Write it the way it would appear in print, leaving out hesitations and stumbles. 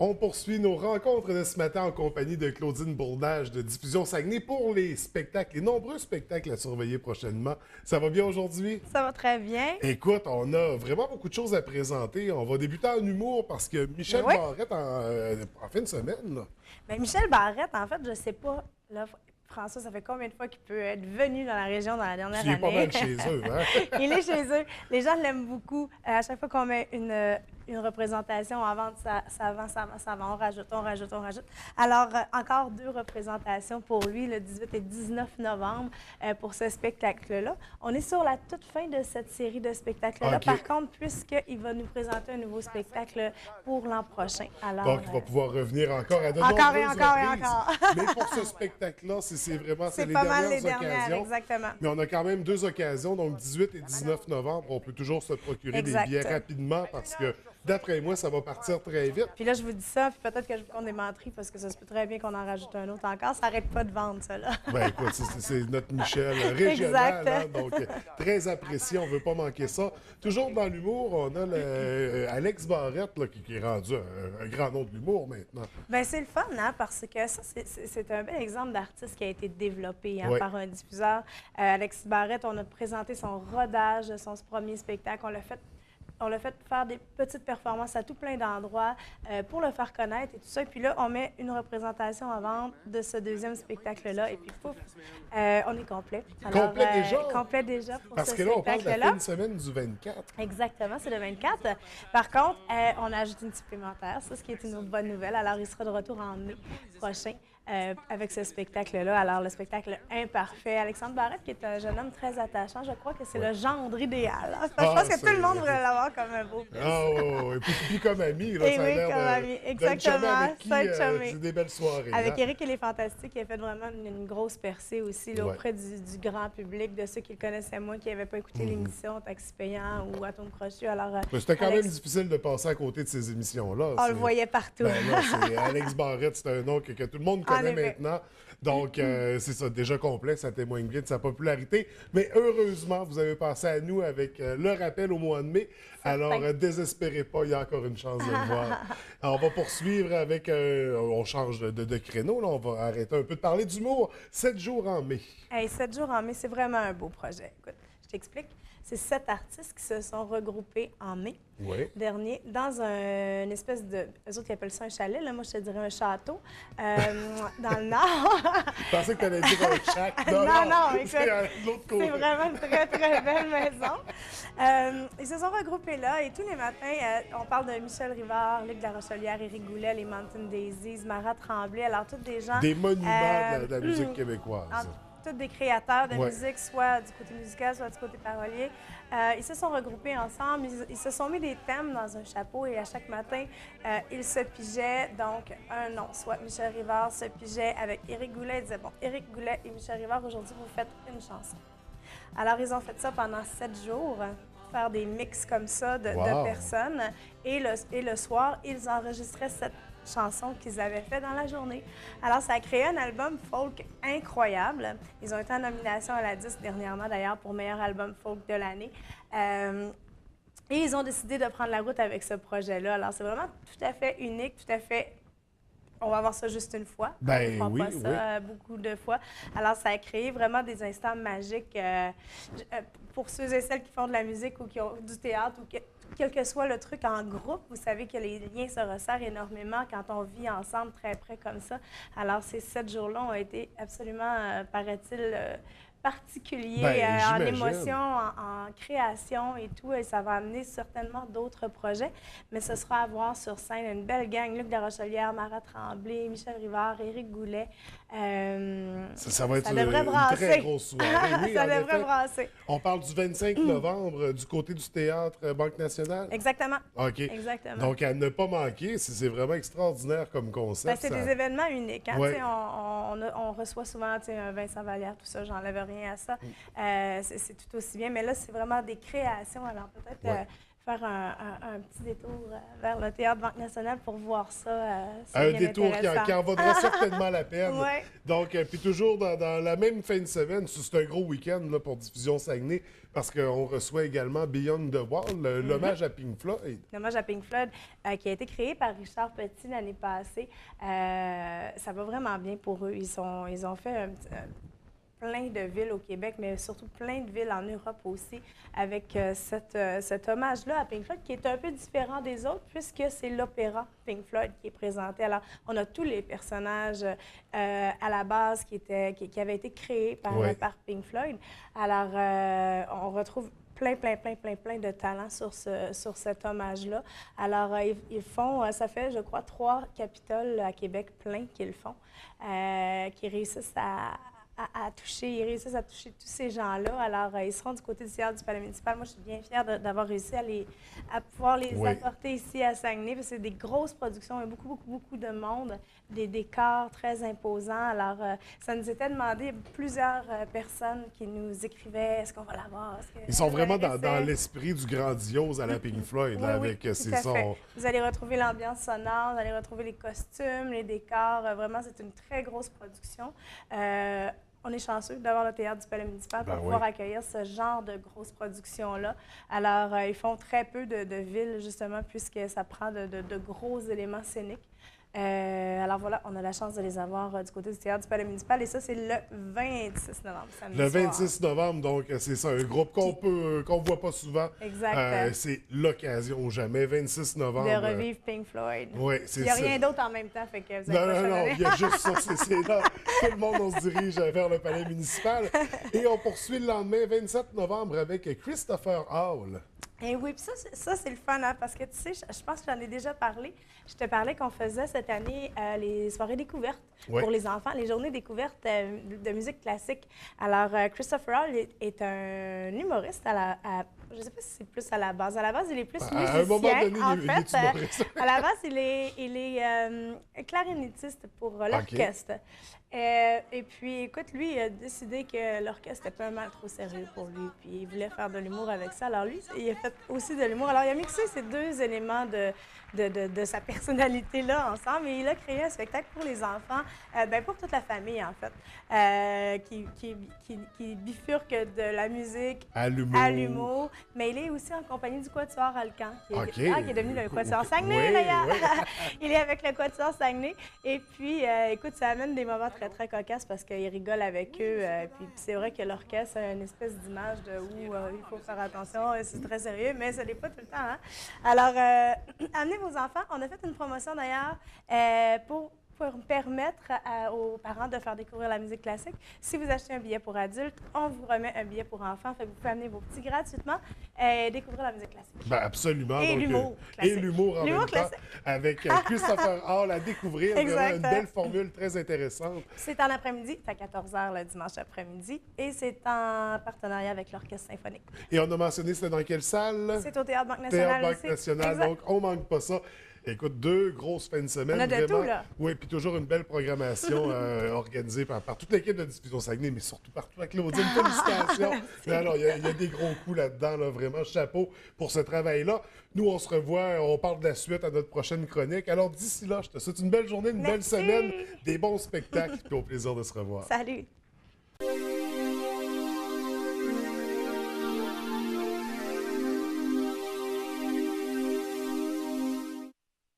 On poursuit nos rencontres de ce matin en compagnie de Claudine Bourdage de Diffusion Saguenay pour les spectacles, les nombreux spectacles à surveiller prochainement. Ça va bien aujourd'hui? Ça va très bien. Écoute, on a vraiment beaucoup de choses à présenter. On va débuter en humour parce que Michel Oui. Barrette en fin de semaine. Là. Mais Michel Barrette, en fait, je sais pas, là, François, ça fait combien de fois qu'il peut être venu dans la région dans la dernière Il est année? pas mal chez eux, hein? Il est chez eux. Les gens l'aiment beaucoup. À chaque fois qu'on met une représentation avant, ça vend, on rajoute. Alors, encore 2 représentations pour lui, le 18 et 19 novembre, pour ce spectacle-là. On est sur la toute fin de cette série de spectacles-là. OK. Par contre, puisqu'il va nous présenter un nouveau spectacle pour l'an prochain. Alors, Donc, il va pouvoir revenir encore à de encore et nombreuses encore et reprises. encore. Mais pour ce spectacle-là, c'est vraiment c'est les pas mal les dernières dernières, occasions. exactement. Mais on a quand même 2 occasions, donc 18 et 19 novembre. On peut toujours se procurer Exact. des billets rapidement parce que, d'après moi, ça va partir très vite. Puis là, je vous dis ça, puis peut-être que je vous compte des menteries parce que ça se peut très bien qu'on en rajoute un autre encore. Ça n'arrête pas de vendre, ça, là. Ben écoute, c'est notre Michel régional, Exact. hein, donc très apprécié, on ne veut pas manquer ça. Toujours dans l'humour, on a Alex Barrette là, qui est rendu un grand nom de l'humour maintenant. Bien, c'est le fun, hein, parce que ça, c'est un bel exemple d'artiste qui a été développé hein, Oui. par un diffuseur. Alexis Barrette, on a présenté son rodage de son premier spectacle. On l'a fait faire des petites performances à tout plein d'endroits pour le faire connaître et tout ça. Et puis là, on met une représentation à vendre de ce deuxième spectacle-là. Et puis, pouf, on est complet. Alors, Complet déjà? Complet déjà pour Parce ce que là, on parle de la spectacle-là. fin de semaine du 24. Exactement, c'est le 24. Par contre, on a ajouté une supplémentaire, ça, ce qui est une autre bonne nouvelle. Alors, il sera de retour en mai prochain avec ce spectacle-là. Alors, le spectacle Imparfait. Alexandre Barrette, qui est un jeune homme très attachant, je crois que c'est le gendre idéal. Hein? Je pense que tout le monde voudrait l'avoir comme un beau fils. Ah oui, puis comme ami, là, Et ça a oui, l'air comme ami. Exactement, avec qui cinq chumés. c'est des belles soirées. Avec hein? Éric et les Fantastiques, qui a fait vraiment une grosse percée aussi là, Ouais. auprès du grand public, de ceux qui le connaissaient moins, qui n'avaient pas écouté l'émission Taxi payant ou Atome crochu. Alors, Mais c'était quand Alex, même difficile de passer à côté de ces émissions-là. on le voyait partout. Ben là, c'est Alex Barrette, c'est un nom que tout le monde En connaît effet. maintenant. Donc, c'est ça, déjà complet, ça témoigne bien de sa popularité. Mais heureusement, vous avez passé à nous avec le rappel au mois de mai. Alors, désespérez pas, il y a encore une chance de le voir. Alors, on va poursuivre avec, on change de créneau, là, on va arrêter un peu de parler d'humour. 7 jours en mai. Hey, 7 jours en mai, c'est vraiment un beau projet. Écoute, je t'explique. C'est 7 artistes qui se sont regroupés en mai Oui. dernier dans une espèce de... Eux autres, ils appellent ça un chalet. Là. Moi, je te dirais un château dans le nord. Je pensais que tu allais dire un shack. Non, écoute, c'est à l'autre côté. C'est vraiment une très, très belle maison. Ils se sont regroupés là et tous les matins, on parle de Michel Rivard, Luc Larochelière, Éric Goulet, les Mountain Daisies, Marat Tremblay. Alors, tous des gens... Des monuments de la musique québécoise. Tous des créateurs de Ouais. musique, soit du côté musical, soit du côté parolier. Ils se sont regroupés ensemble, ils se sont mis des thèmes dans un chapeau et à chaque matin, ils se pigeaient donc un nom. Soit Michel Rivard se pigeait avec Éric Goulet, il disait, bon, Éric Goulet et Michel Rivard, aujourd'hui, vous faites une chanson. Alors, ils ont fait ça pendant 7 jours, faire des mix comme ça de Wow. personnes. Et le soir, ils enregistraient cette chanson qu'ils avaient fait dans la journée. Alors, ça a créé un album folk incroyable. Ils ont été en nomination à la disque dernièrement, d'ailleurs, pour meilleur album folk de l'année. Et ils ont décidé de prendre la route avec ce projet-là. Alors, c'est vraiment tout à fait unique, tout à fait... On va avoir ça juste une fois. Ben On ne oui, fera pas ça beaucoup de fois. Alors, ça a créé vraiment des instants magiques pour ceux et celles qui font de la musique ou qui ont du théâtre ou quel que soit le truc en groupe. Vous savez que les liens se resserrent énormément quand on vit ensemble très près comme ça. Alors, ces 7 jours-là ont été absolument, paraît-il, particuliers en j'imagine. émotion, en création et tout. Et ça va amener certainement d'autres projets. Mais ce sera à voir sur scène une belle gang. Luc Larochelière, Marat Tremblay, Michel Rivard, Éric Goulet. Ça va être ça devrait une brasser. très grosse soirée. Oui, Ça en devrait effet. brasser. On parle du 25 novembre du côté du théâtre Banque Nationale. Exactement. OK. Exactement. Donc, à ne pas manquer, c'est vraiment extraordinaire comme concept. Ben, c'est des événements uniques. Hein? Ouais. Tu sais, On reçoit souvent tu sais, un Vincent Vallière, tout ça, j'enlève rien à ça. C'est tout aussi bien. Mais là, c'est vraiment des créations. Alors peut-être faire un petit détour vers le Théâtre Banque Nationale pour voir ça. Un détour qui en vaudra certainement la peine. Ouais. Donc, puis toujours dans la même fin de semaine, c'est un gros week-end là, pour Diffusion Saguenay, parce qu'on reçoit également Beyond the Wall, l'hommage à Pink Floyd. L'hommage à Pink Floyd, qui a été créé par Richard Petit l'année passée. Ça va vraiment bien pour eux. Ils ont fait plein de villes au Québec, mais surtout plein de villes en Europe aussi, avec cet hommage-là à Pink Floyd, qui est un peu différent des autres, puisque c'est l'opéra Pink Floyd qui est présenté. Alors, on a tous les personnages à la base qui avaient été créés par Pink Floyd. Alors, on retrouve plein de talents sur cet hommage-là. Alors, ils font, ça fait, je crois, 3 Capitoles à Québec pleins qu'ils font, qui réussissent à toucher, ils réussissent à toucher tous ces gens-là. Alors, ils seront du côté du théâtre du Palais municipal. Moi, je suis bien fière d'avoir réussi à pouvoir les apporter ici à Saguenay, parce que c'est des grosses productions, il y a beaucoup de monde, des décors très imposants. Alors, ça nous était demandé, plusieurs personnes qui nous écrivaient, est-ce qu'on va l'avoir? Ils sont vraiment dans l'esprit du grandiose à la Pink Floyd, là, avec ces sons. Vous allez retrouver l'ambiance sonore, vous allez retrouver les costumes, les décors. Vraiment, c'est une très grosse production. On est chanceux d'avoir le Théâtre du Palais municipal pour pouvoir accueillir ce genre de grosses productions-là. Alors, ils font très peu de villes, justement, puisque ça prend de gros éléments scéniques. Alors voilà, on a la chance de les avoir du côté du Théâtre du Palais municipal, et ça, c'est le 26 novembre, samedi soir. Le 26 novembre, donc c'est ça, un groupe qu'on voit pas souvent. Exact. C'est l'occasion ou jamais, 26 novembre. De revivre Pink Floyd. Oui, c'est il n'y a rien d'autre en même temps, fait que vous Non, il y a juste ça, c'est là. Tout le monde, on se dirige vers le Palais municipal. Et on poursuit le lendemain, 27 novembre, avec Christopher Hall. Et oui, puis ça c'est le fun, hein, parce que tu sais, je pense que j'en ai déjà parlé. Je te parlais qu'on faisait cette année les soirées découvertes pour les enfants, les journées découvertes de musique classique. Alors, Christopher Hall est un humoriste je ne sais pas si c'est plus à la base. À la base, il est plus musicien. À un moment donné, il est humoriste. À la base, il est clarinettiste pour l'orchestre. Et puis, écoute, lui, il a décidé que l'orchestre était pas mal trop sérieux pour lui, puis il voulait faire de l'humour avec ça. Alors lui, il a fait aussi de l'humour. Alors, il a mixé ces deux éléments de sa personnalité-là ensemble, et il a créé un spectacle pour les enfants, pour toute la famille, en fait, qui bifurque de la musique à l'humour. Mais il est aussi en compagnie du Quatuor Alcan, qui est devenu le Quatuor Saguenay, d'ailleurs. Il est avec le Quatuor Saguenay. Et puis, écoute, ça amène des moments très cocasses parce qu'il rigole avec eux. Puis c'est vrai que l'orchestre a une espèce d'image où il faut faire attention, c'est très sérieux, mais ça n'est pas tout le temps. Hein? Alors, amenez vos enfants. On a fait une promotion d'ailleurs pour permettre aux parents de faire découvrir la musique classique. Si vous achetez un billet pour adultes, on vous remet un billet pour enfants. Fait que vous pouvez amener vos petits gratuitement et découvrir la musique classique. Ben absolument. Et l'humour classique. Et l'humour en même temps, avec Christopher Hall à découvrir. Vraiment une belle formule très intéressante. C'est en après-midi, c'est à 14h le dimanche après-midi, et c'est en partenariat avec l'Orchestre symphonique. Et on a mentionné, c'était dans quelle salle? C'est au Théâtre Banque Nationale. Théâtre Banque Nationale, donc on ne manque pas ça. Écoute, 2 grosses fins de semaine. On a de vraiment. tout, là. Oui, puis toujours une belle programmation organisée par toute l'équipe de Diffusion Saguenay, mais surtout par toi, Claudine. Félicitations. Alors, il y a des gros coups là-dedans, là, vraiment. Chapeau pour ce travail-là. Nous, on se revoit, on parle de la suite à notre prochaine chronique. Alors, d'ici là, je te souhaite une belle journée, une belle semaine, des bons spectacles, puis au plaisir de se revoir. Salut.